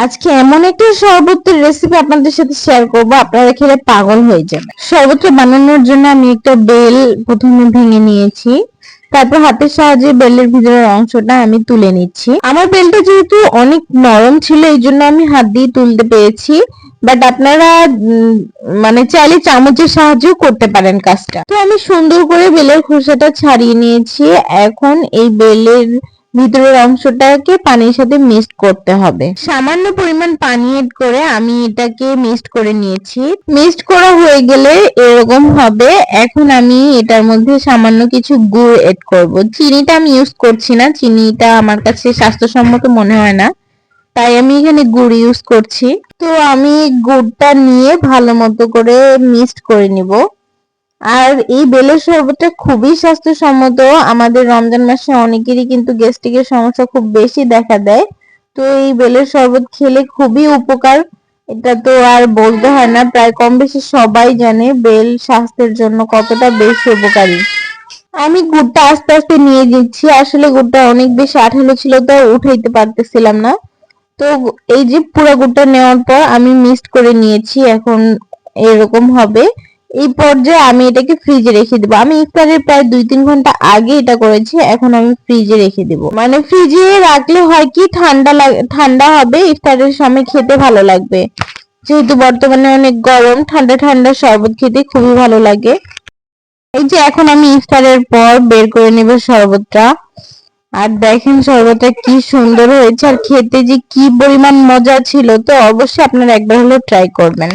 আজকে এমন একটা শরবতের রেসিপি আপনাদের সাথে শেয়ার করব, আপনারা খেলে পাগল হয়ে যাবেন। শরবতটা বানানোর জন্য আমি একটা বেল প্রথমে ভেঙে নিয়েছি, তারপর হাতের সাহায্যে বেলের ভিতরের অংশটা আমি তুলে নিচ্ছি। আমার বেলটা যেহেতু অনেক নরম ছিল এই জন্য আমি হাত দিয়ে তুলতে পেরেছি, বাট আপনারা মানে চাইলে চামচের সাহায্যেও করতে পারেন কাজটা। তো আমি সুন্দর করে বেলের খোসাটা ছাড়িয়ে নিয়েছি। এখন এই বেলের ভিতরের অংশটাকে পানির সাথে মিক্সড করতে হবে। সামান্য পরিমাণ পানি এড করে আমি এটাকে মিক্সড করে নিয়েছি। মিক্সড করা হয়ে গেলে এরকম হবে। এখন আমি এটার মধ্যে সামান্য কিছু গুড় এড করব। চিনিটা আমি ইউজ করছি না, চিনিটা আমার কাছে স্বাস্থ্যসম্মত মনে হয় না, তাই আমি এখানে গুড় ইউজ করছি। তো আমি গুড়টা নিয়ে ভালো মতো করে মিক্সড করে নিব। আর এই বেলের শরবতটা খুবই স্বাস্থ্যসম্মত। আমাদের রমজান মাসে অনেকেরই কিন্তু গ্যাস্ট্রিকের সমস্যা খুব বেশি দেখা দেয়, তো এই বেলের শরবত খেলে খুবই উপকার। এটা তো আর বলতে হয় না, প্রায় কম বেশি সবাই জানে বেল স্বাস্থ্যের জন্য কতটা বেশি উপকারী। আমি গুড়টা আস্তে আস্তে নিয়ে দিচ্ছি, আসলে গুড়টা অনেক বেশি আঠালো ছিল তো উঠাইতে পারতেছিলাম না। তো এই যে পুরো গুড়টা নেওয়ার পর আমি মিক্সড করে নিয়েছি, এখন এরকম হবে। এই পর্যায়ে আমি এটাকে ফ্রিজে রেখে দেবো। আমি ইফতারের প্রায় 2-3 ঘন্টা আগে এটা করেছি, এখন আমি ফ্রিজে রেখে দেবো। মানে ফ্রিজে রাখলে হয় কি ঠান্ডা হবে, ইফতারের সময় খেতে ভালো লাগবে। যেহেতু বর্তমানে অনেক গরম, ঠান্ডা ঠান্ডা শরবত খেতে খুবই ভালো লাগে। এই যে এখন আমি ইফতারের পর বের করে নেব শরবতটা। আর দেখেন শরবতটা কি সুন্দর হয়েছে, আর খেতে যে কি পরিমাণ মজা ছিল, তো অবশ্যই আপনারা একবার হলেও ট্রাই করবেন।